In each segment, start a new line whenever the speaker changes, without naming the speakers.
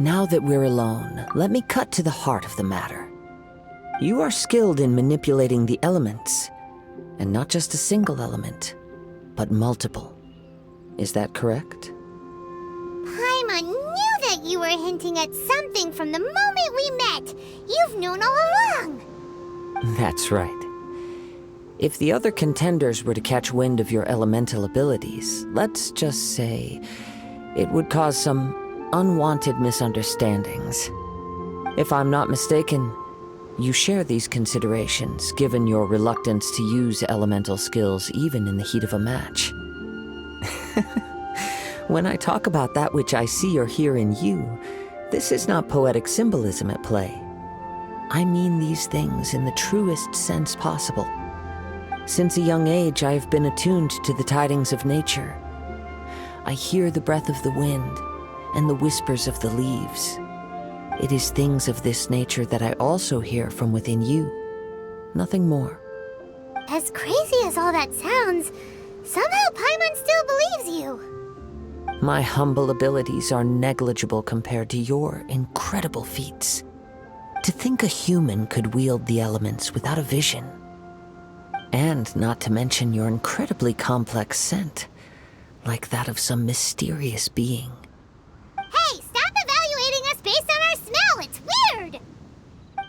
Now that we're alone, let me cut to the heart of the matter. You are skilled in manipulating the elements, and not just a single element, but multiple. Is that correct?
Paimon knew that you were hinting at something from the moment we met. You've known all along.
That's right. If the other contenders were to catch wind of your elemental abilities, let's just say it would cause some unwanted misunderstandings. If I'm not mistaken, you share these considerations, given your reluctance to use elemental skills even in the heat of a match. When I talk about that which I see or hear in you, this is not poetic symbolism at play. I mean these things in the truest sense possible. Since a young age, I have been attuned to the tidings of nature. I hear the breath of the wind and the whispers of the leaves. It is things of this nature that I also hear from within you. Nothing more.
As crazy as all that sounds, somehow Paimon still believes you.
My humble abilities are negligible compared to your incredible feats. To think a human could wield the elements without a vision. And not to mention your incredibly complex scent, like that of some mysterious being.
Hey, stop evaluating us based on our smell! It's weird!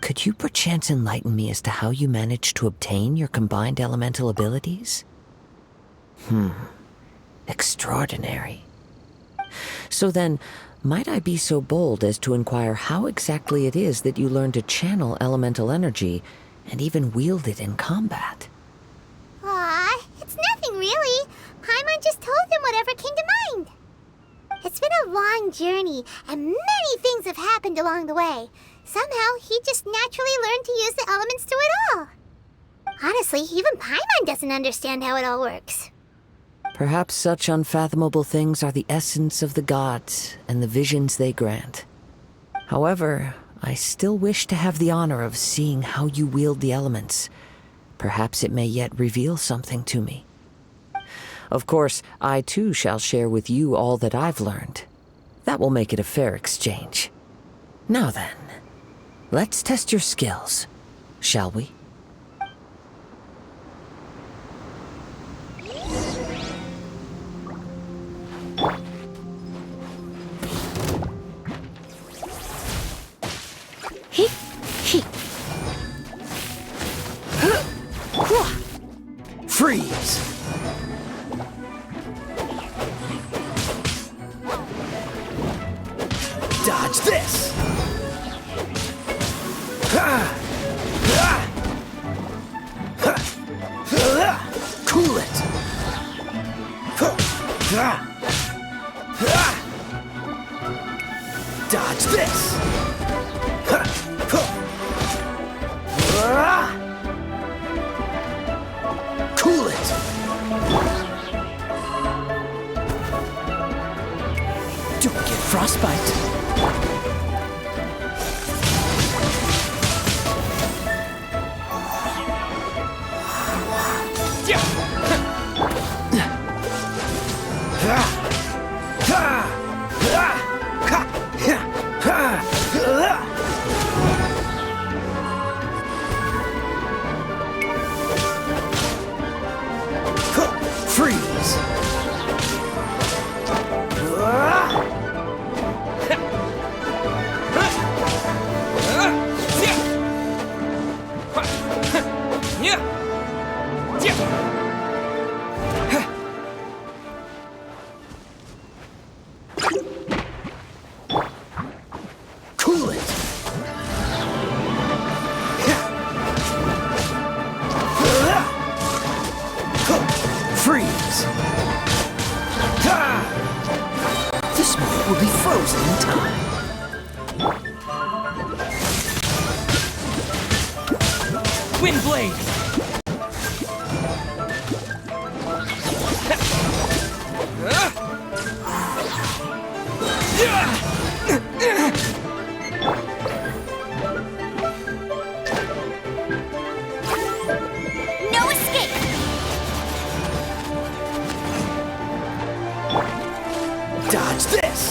Could you perchance enlighten me as to how you managed to obtain your combined elemental abilities? Extraordinary. So then, might I be so bold as to inquire how exactly it is that you learned to channel elemental energy and even wield it in combat?
Aw, it's nothing really. Paimon just told him whatever came to mind. It's been a long journey, and many things have happened along the way. Somehow, he just naturally learned to use the elements through it all. Honestly, even Paimon doesn't understand how it all works.
Perhaps such unfathomable things are the essence of the gods and the visions they grant. However, I still wish to have the honor of seeing how you wield the elements. Perhaps it may yet reveal something to me. Of course, I too shall share with you all that I've learned. That will make it a fair exchange. Now then, let's test your skills, shall we?
Freeze! Dodge this! Cool it! Dodge this! Cool it! Don't get frostbite! Freeze! Cool it! Freeze! This moment will be frozen in time. Windblade!
No escape!
Dodge this!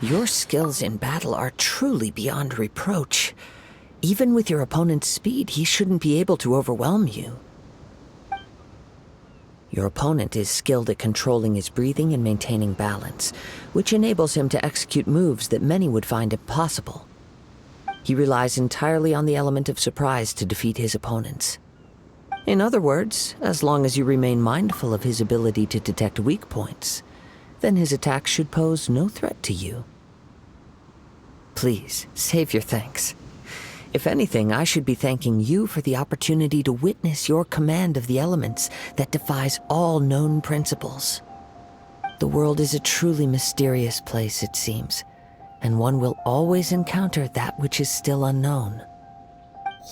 Your skills in battle are truly beyond reproach. Even with your opponent's speed, he shouldn't be able to overwhelm you. Your opponent is skilled at controlling his breathing and maintaining balance, which enables him to execute moves that many would find impossible. He relies entirely on the element of surprise to defeat his opponents. In other words, as long as you remain mindful of his ability to detect weak points, then his attacks should pose no threat to you. Please, save your thanks. If anything, I should be thanking you for the opportunity to witness your command of the elements that defies all known principles. The world is a truly mysterious place, it seems, and one will always encounter that which is still unknown.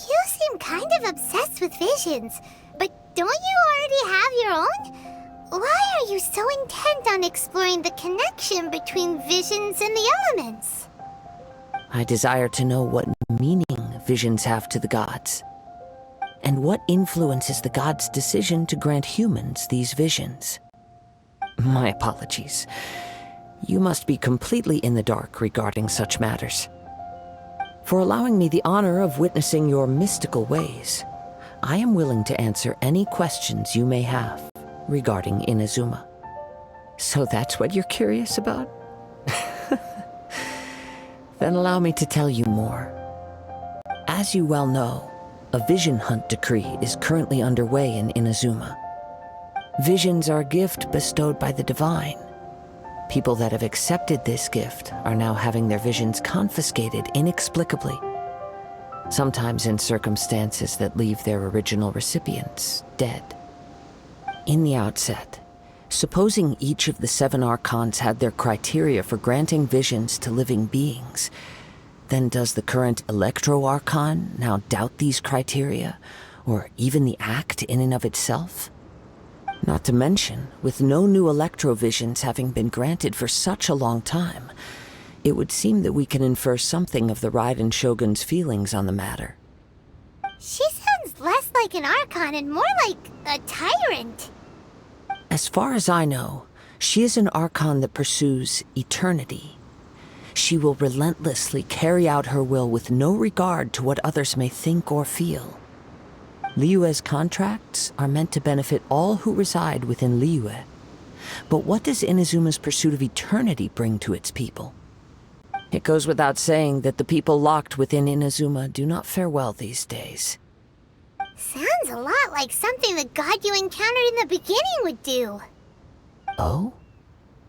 You seem kind of obsessed with visions, but don't you already have your own? Why are you so intent on exploring the connection between visions and the elements?
I desire to know what meaning visions have to the gods, and what influences the gods' decision to grant humans these visions. My apologies. You must be completely in the dark regarding such matters. For allowing me the honor of witnessing your mystical ways, I am willing to answer any questions you may have regarding Inazuma. So that's what you're curious about? Then allow me to tell you more. As you well know, a vision hunt decree is currently underway in Inazuma. Visions are a gift bestowed by the divine. People that have accepted this gift are now having their visions confiscated inexplicably, sometimes in circumstances that leave their original recipients dead. In the outset, supposing each of the 7 archons had their criteria for granting visions to living beings, then does the current Electro-Archon now doubt these criteria, or even the act in and of itself? Not to mention, with no new Electro-Visions having been granted for such a long time, it would seem that we can infer something of the Raiden Shogun's feelings on the matter.
She sounds less like an Archon and more like a tyrant.
As far as I know, she is an Archon that pursues eternity. She will relentlessly carry out her will with no regard to what others may think or feel. Liyue's contracts are meant to benefit all who reside within Liyue. But what does Inazuma's pursuit of eternity bring to its people? It goes without saying that the people locked within Inazuma do not fare well these days.
Sounds a lot like something the god you encountered in the beginning would do.
Oh?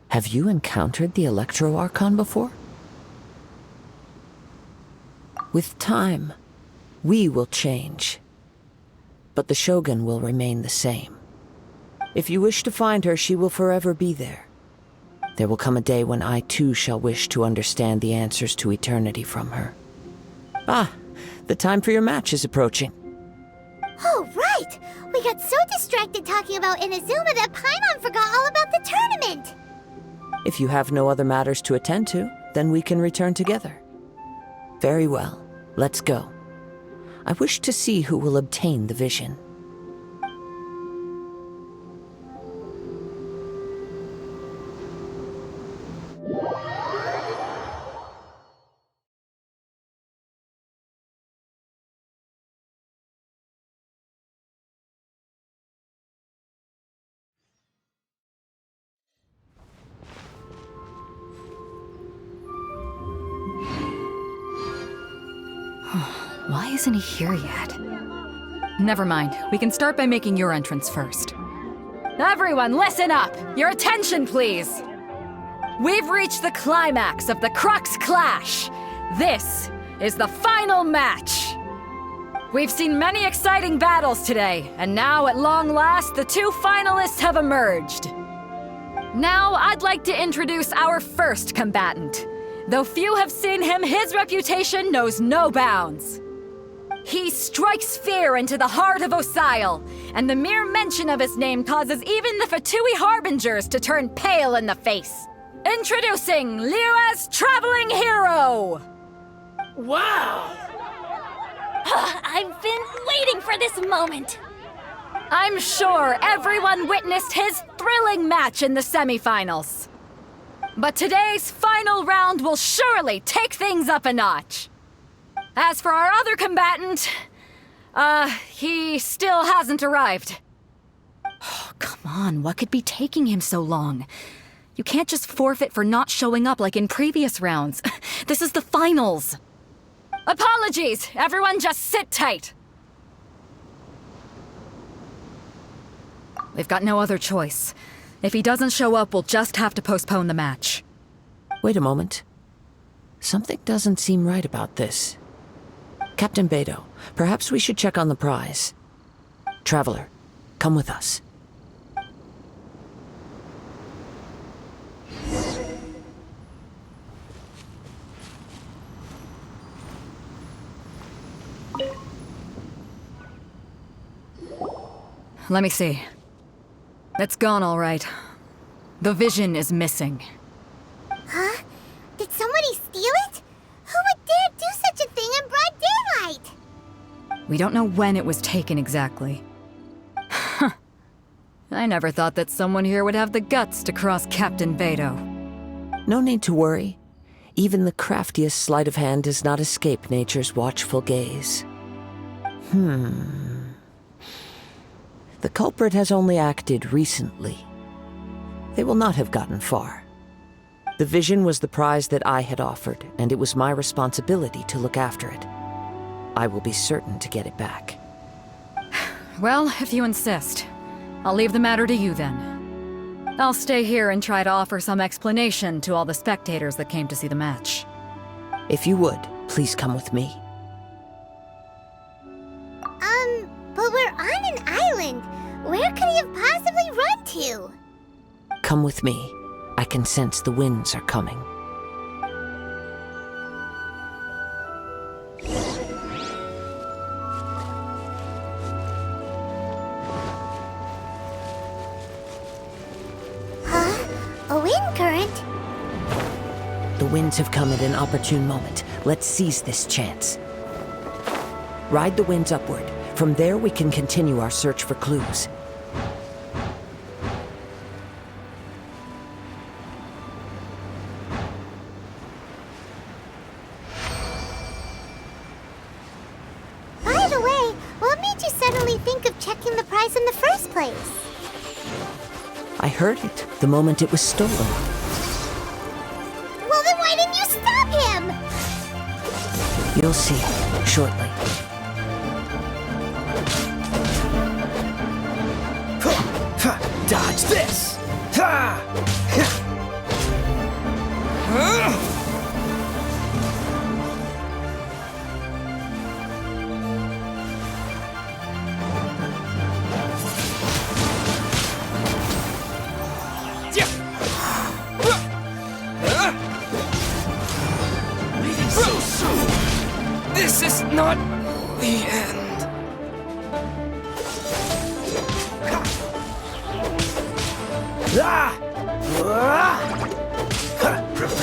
Have you encountered the Electro-Archon before? With time, we will change. But the Shogun will remain the same. If you wish to find her, she will forever be there. There will come a day when I too shall wish to understand the answers to eternity from her. Ah, the time for your match is approaching.
Oh, right! We got so distracted talking about Inazuma that Paimon forgot all about the tournament!
If you have no other matters to attend to, then we can return together. Very well, let's go. I wish to see who will obtain the vision.
Why isn't he here yet? Never mind. We can start by making your entrance first. Everyone, listen up! Your attention, please! We've reached the climax of the Crux Clash! This is the final match! We've seen many exciting battles today, and now, at long last, the 2 finalists have emerged. Now, I'd like to introduce our first combatant. Though few have seen him, his reputation knows no bounds. He strikes fear into the heart of Osile, and the mere mention of his name causes even the Fatui Harbingers to turn pale in the face. Introducing Liyue's traveling hero!
Wow! I've been waiting for this moment!
I'm sure everyone witnessed his thrilling match in the semifinals. But today's final round will surely take things up a notch. As for our other combatant, he still hasn't arrived. Oh, come on, what could be taking him so long? You can't just forfeit for not showing up like in previous rounds. This is the finals. Apologies, everyone just sit tight. We've got no other choice. If he doesn't show up, we'll just have to postpone the match.
Wait a moment. Something doesn't seem right about this. Captain Beto, perhaps we should check on the prize. Traveler, come with us.
Let me see. It's gone all right. The vision is missing.
Huh? Did somebody steal it? Who would dare do such a thing in broad daylight?
We don't know when it was taken exactly. I never thought that someone here would have the guts to cross Captain Beto.
No need to worry. Even the craftiest sleight of hand does not escape nature's watchful gaze. The culprit has only acted recently. They will not have gotten far. The vision was the prize that I had offered, and it was my responsibility to look after it. I will be certain to get it back.
Well, if you insist. I'll leave the matter to you then. I'll stay here and try to offer some explanation to all the spectators that came to see the match.
If you would, please come with me.
But we're on an island. Where could he have possibly run to?
Come with me. I can sense the winds are coming.
A wind current?
The winds have come at an opportune moment. Let's seize this chance. Ride the winds upward. From there, we can continue our search for clues.
By the way, what made you suddenly think of checking the prize in the first place?
I heard it the moment it was stolen.
Well, then why didn't you stop him?
You'll see shortly.
Dodge this!
Leaving so soon! This is not the end.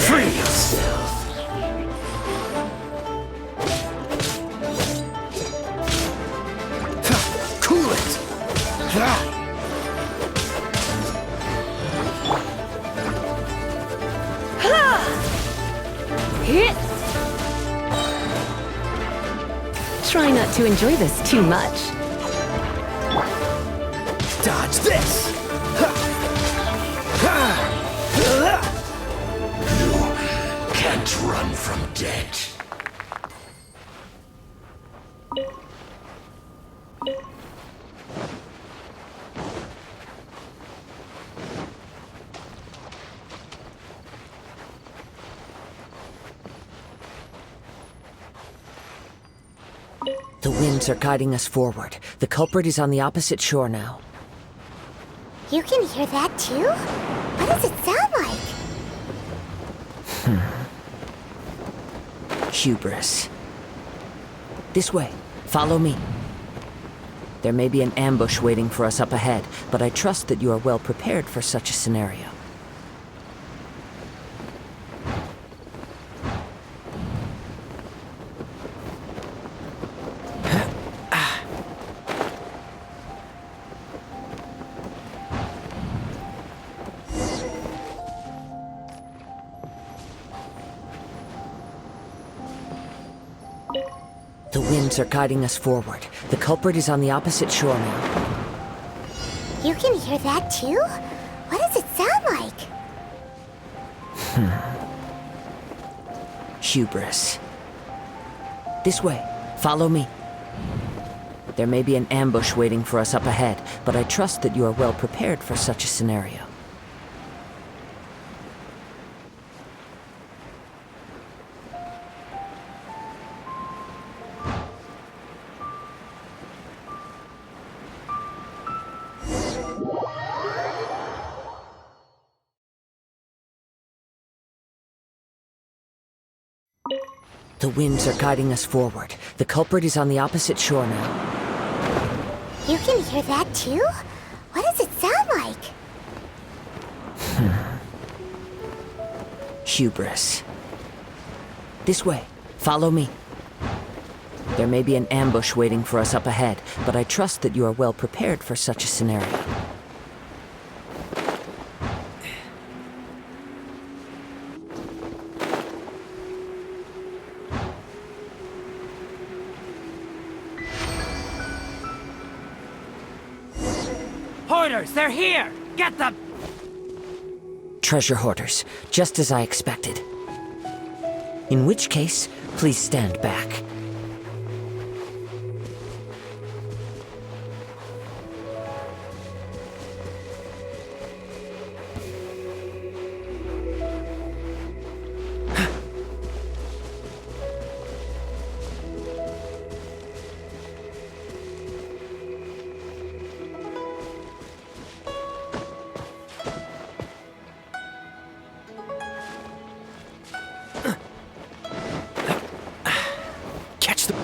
Free yourself! Cool it!
Try not to enjoy this too much.
Dodge this!
Can't run from death.
The winds are guiding us forward. The culprit is on the opposite shore now.
You can hear that too? What does it sound like?
Hubris. This way. Follow me. There may be an ambush waiting for us up ahead, but I trust that you are well prepared for such a scenario. The winds are guiding us forward. The culprit is on the opposite shore now.
You can hear that too? What does it sound like?
Hubris. This way. Follow me. There may be an ambush waiting for us up ahead, but I trust that you are well prepared for such a scenario. The winds are guiding us forward. The culprit is on the opposite shore now.
You can hear that too? What does it sound like?
Hubris. This way. Follow me. There may be an ambush waiting for us up ahead, but I trust that you are well prepared for such a scenario.
Hoarders, they're here! Get them!
Treasure hoarders, just as I expected. In which case, please stand back.
Catch the...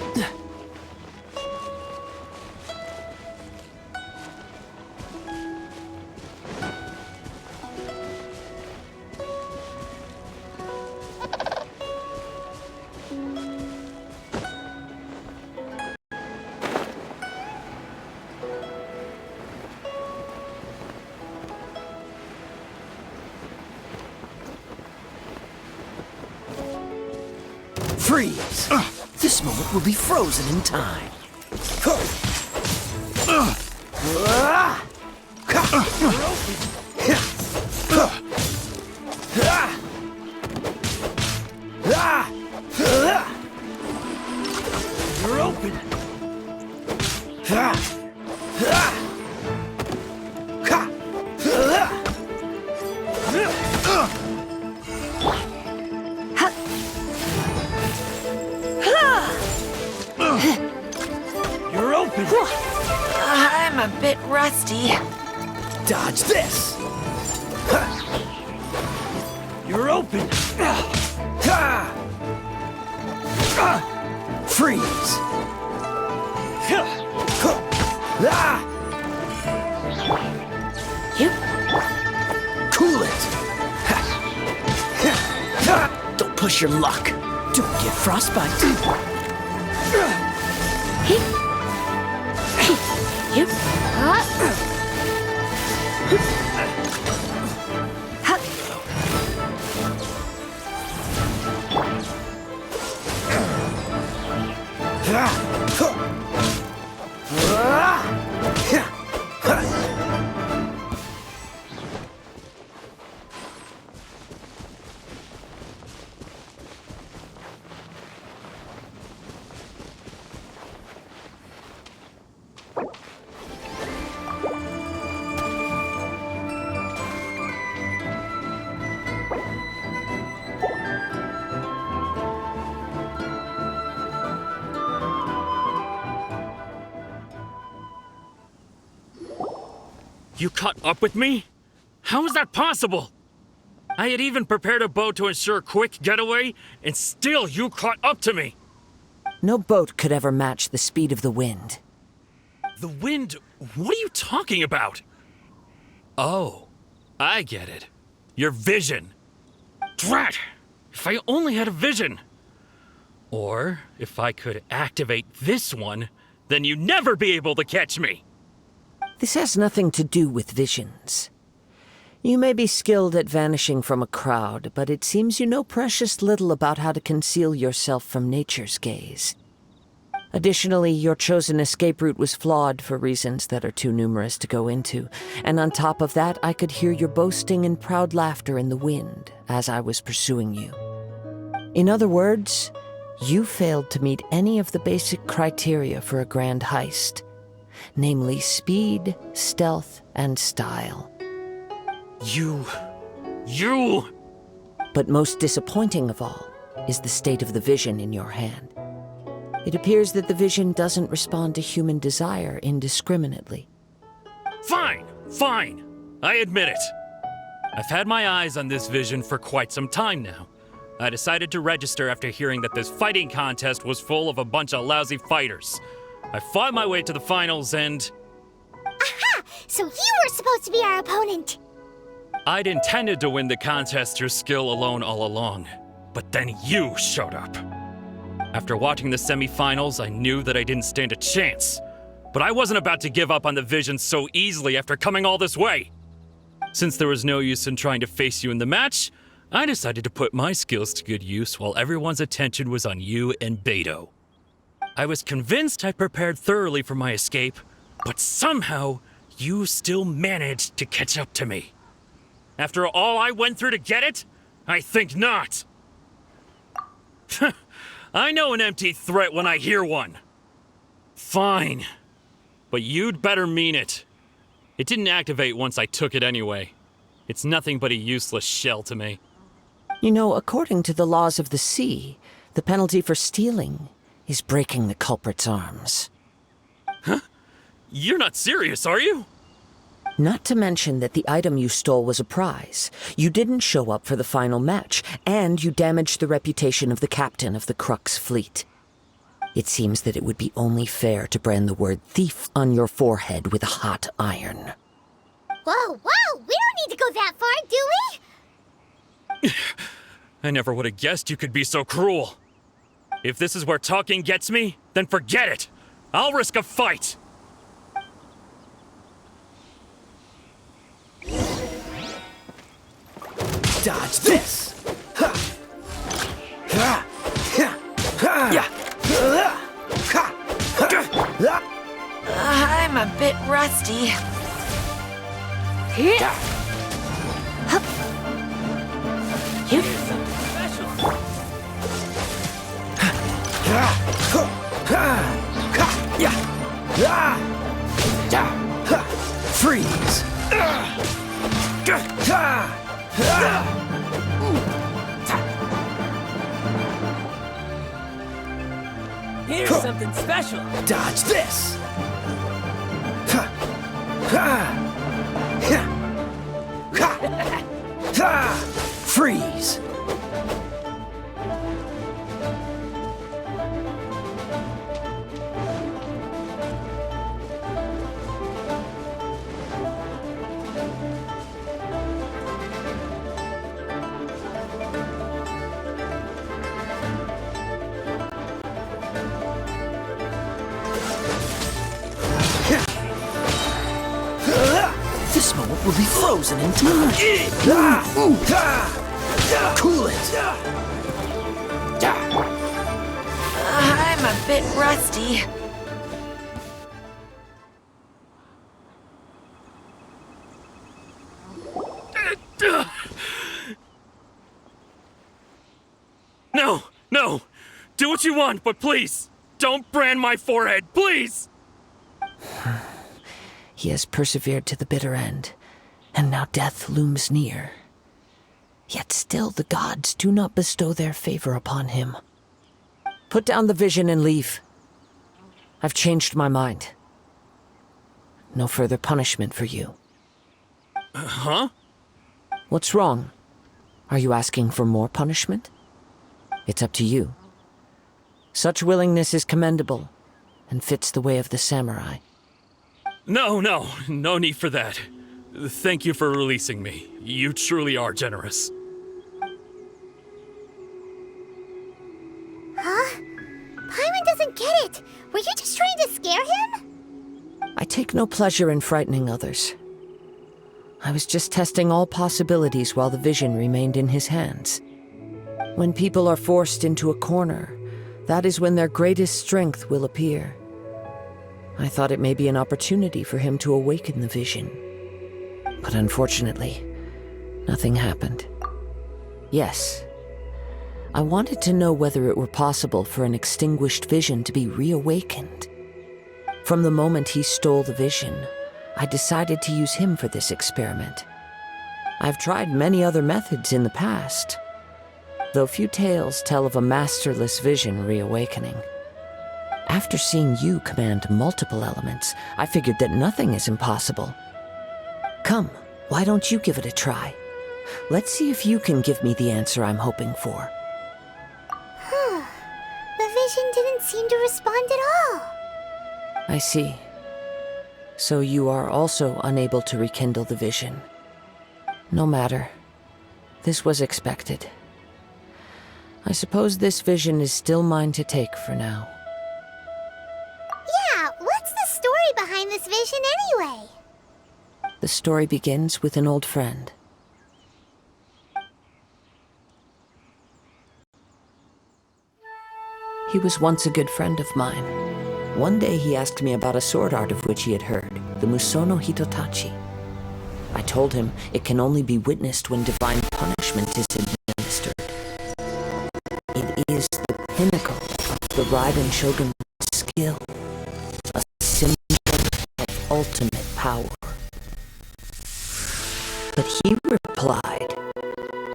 Freeze! This moment will be frozen in time.
You're open! You're open!
I'm a bit rusty. Dodge this!
You're open!
Freeze! Cool it! Don't push your luck. Don't get frostbite.
You caught up with me? How is that possible? I had even prepared a boat to ensure a quick getaway, and still you caught up to me!
No boat could ever match the speed of the wind.
The wind? What are you talking about? Oh, I get it. Your vision. Drat! If I only had a vision! Or, if I could activate this one, then you'd never be able to catch me!
This has nothing to do with visions. You may be skilled at vanishing from a crowd, but it seems you know precious little about how to conceal yourself from nature's gaze. Additionally, your chosen escape route was flawed for reasons that are too numerous to go into. And on top of that, I could hear your boasting and proud laughter in the wind as I was pursuing you. In other words, you failed to meet any of the basic criteria for a grand heist, namely speed, stealth, and style.
You...
But most disappointing of all is the state of the vision in your hand. It appears that the vision doesn't respond to human desire indiscriminately.
Fine! I admit it. I've had my eyes on this vision for quite some time now. I decided to register after hearing that this fighting contest was full of a bunch of lousy fighters. I fought my way to the finals and...
Aha! So you were supposed to be our opponent!
I'd intended to win the contest through skill alone all along. But then you showed up. After watching the semifinals, I knew that I didn't stand a chance. But I wasn't about to give up on the vision so easily after coming all this way. Since there was no use in trying to face you in the match, I decided to put my skills to good use while everyone's attention was on you and Beto. I was convinced I prepared thoroughly for my escape, but somehow you still managed to catch up to me. After all I went through to get it? I think not. I know an empty threat when I hear one. Fine. But you'd better mean it. It didn't activate once I took it anyway. It's nothing but a useless shell to me.
You know, according to the laws of the sea, the penalty for stealing is breaking the culprit's arms.
Huh? You're not serious, are you?
Not to mention that the item you stole was a prize. You didn't show up for the final match, and you damaged the reputation of the captain of the Crux fleet. It seems that it would be only fair to brand the word thief on your forehead with a hot iron.
Whoa, we don't need to go that far, do we?
I never would have guessed you could be so cruel. If this is where talking gets me, then forget it. I'll risk a fight.
Dodge this! Ha! Ha! Ha! Ha! Yeah! Ha! Ha!
I'm a bit rusty.
Freeze!
Here's something special.
Dodge this! Freeze! This moment will be frozen in time. Cool it.
I'm a bit rusty.
No! Do what you want, but please, don't brand my forehead, please!
He has persevered to the bitter end, and now death looms near. Yet still the gods do not bestow their favor upon him. Put down the vision and leave. I've changed my mind. No further punishment for you.
Huh?
What's wrong? Are you asking for more punishment? It's up to you. Such willingness is commendable, and fits the way of the samurai.
No need for that. Thank you for releasing me. You truly are generous.
Huh? Paimon doesn't get it. Were you just trying to scare him?
I take no pleasure in frightening others. I was just testing all possibilities while the vision remained in his hands. When people are forced into a corner, That is when their greatest strength will appear. I thought it may be an opportunity for him to awaken the vision. But unfortunately, nothing happened. Yes, I wanted to know whether it were possible for an extinguished vision to be reawakened. From the moment he stole the vision, I decided to use him for this experiment. I've tried many other methods in the past, though few tales tell of a masterless vision reawakening. After seeing you command multiple elements, I figured that nothing is impossible. Come, why don't you give it a try? Let's see if you can give me the answer I'm hoping for.
The vision didn't seem to respond at all.
I see. So you are also unable to rekindle the vision. No matter. This was expected. I suppose this vision is still mine to take for now.
Yeah, what's the story behind this vision anyway?
The story begins with an old friend. He was once a good friend of mine. One day he asked me about a sword art of which he had heard, the Musono Hitotachi. I told him it can only be witnessed when divine punishment is administered. It is the pinnacle of the Raiden Shogun's skill, a symbol of ultimate power. But he replied,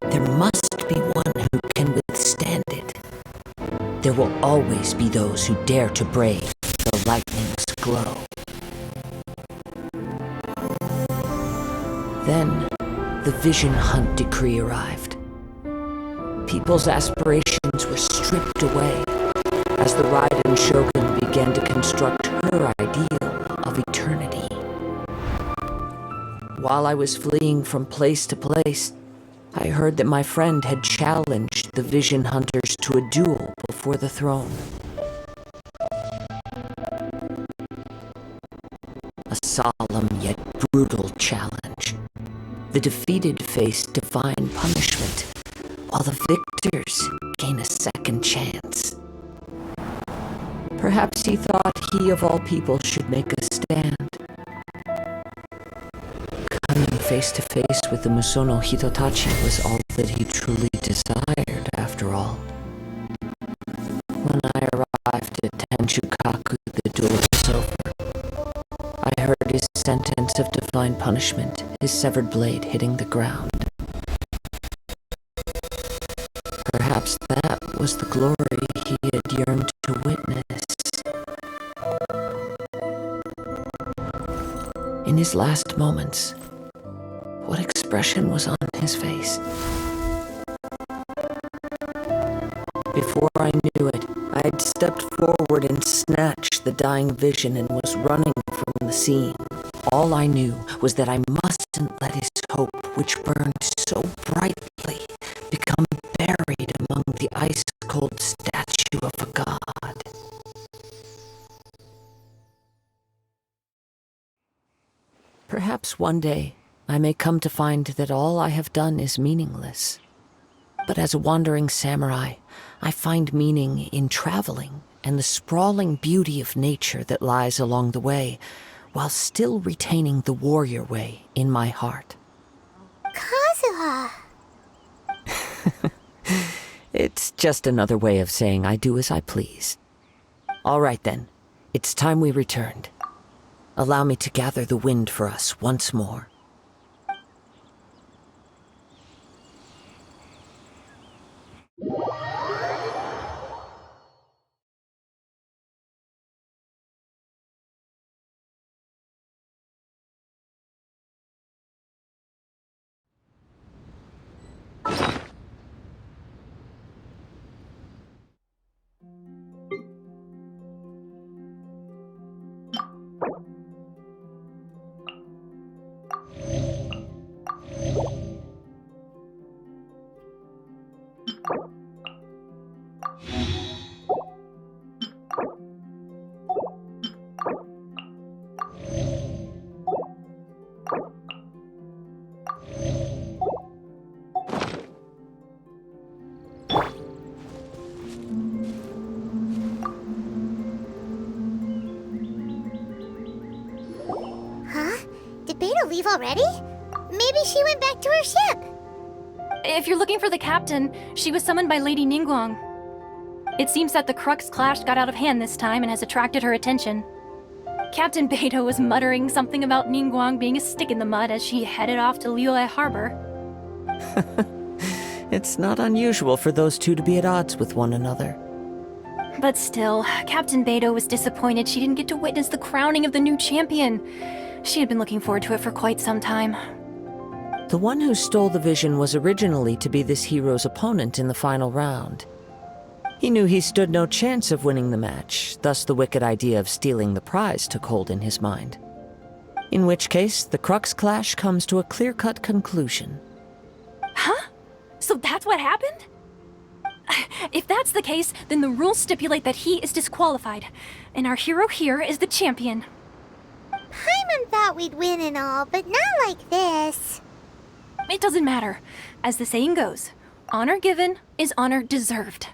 there must be one who can withstand it. There will always be those who dare to brave the lightning's glow. Then, the Vision Hunt decree arrived. People's aspirations were stripped away as the Raiden Shogun began to construct her ideal of eternity. While I was fleeing from place to place, I heard that my friend had challenged the Vision Hunters to a duel before the throne. A solemn yet brutal challenge. The defeated face divine punishment, while the victors gain a second chance. Perhaps he thought he of all people should make a stand. Coming face to face with the Musono Hitotachi was all that he truly desired, after all. When I arrived at Tenchukaku, the duel was over. I heard his sentence of divine punishment, his severed blade hitting the ground. Perhaps that was the glory he had yearned to witness. In his last moments, what expression was on his face? Before I knew it, I had stepped forward and snatched the dying vision and was running from the scene. All I knew was that I mustn't let his hope, which burned so brightly, become buried among the ice-cold statue of a god. Perhaps one day I may come to find that all I have done is meaningless. But as a wandering samurai, I find meaning in traveling and the sprawling beauty of nature that lies along the way, while still retaining the warrior way in my heart.
Kazuha.
It's just another way of saying I do as I please. All right then, it's time we returned. Allow me to gather the wind for us once more.
Did Beta leave already? Maybe she went back to her ship.
If you're looking for the captain, she was summoned by Lady Ningguang. It seems that the Crux clash got out of hand this time and has attracted her attention. Captain Beidou was muttering something about Ningguang being a stick in the mud as she headed off to Liyue Harbor.
It's not unusual for those two to be at odds with one another.
But still, Captain Beidou was disappointed she didn't get to witness the crowning of the new champion. She had been looking forward to it for quite some time.
The one who stole the vision was originally to be this hero's opponent in the final round. He knew he stood no chance of winning the match, thus the wicked idea of stealing the prize took hold in his mind. In which case, the Crux clash comes to a clear-cut conclusion.
Huh? So that's what happened? If that's the case, then the rules stipulate that he is disqualified, and our hero here is the champion.
Paimon thought we'd win and all, but not like this.
It doesn't matter. As the saying goes, honor given is honor deserved.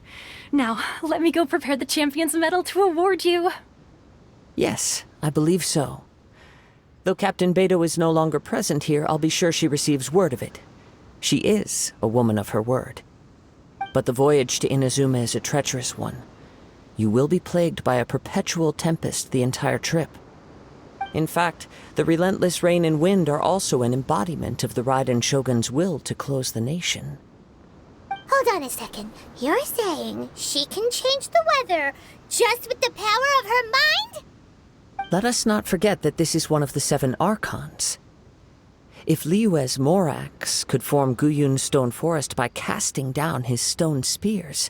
Now, let me go prepare the champion's medal to award you.
Yes, I believe so. Though Captain Beidou is no longer present here, I'll be sure she receives word of it. She is a woman of her word. But the voyage to Inazuma is a treacherous one. You will be plagued by a perpetual tempest the entire trip. In fact, the relentless rain and wind are also an embodiment of the Raiden Shogun's will to close the nation.
Hold on a second. You're saying she can change the weather just with the power of her mind?
Let us not forget that this is one of the 7 Archons. If Liyue's Morax could form Guyun's stone forest by casting down his stone spears,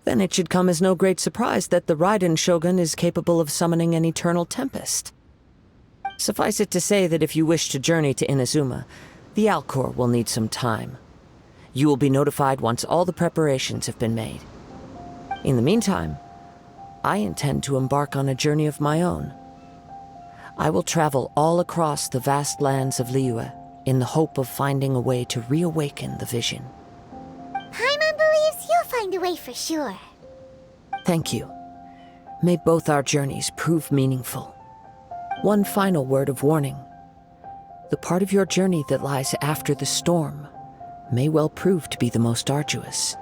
then it should come as no great surprise that the Raiden Shogun is capable of summoning an eternal tempest. Suffice it to say that if you wish to journey to Inazuma, the Alcor will need some time. You will be notified once all the preparations have been made. In the meantime, I intend to embark on a journey of my own. I will travel all across the vast lands of Liyue in the hope of finding a way to reawaken the vision.
Paimon believes you'll find a way for sure.
Thank you. May both our journeys prove meaningful. One final word of warning. The part of your journey that lies after the storm may well prove to be the most arduous.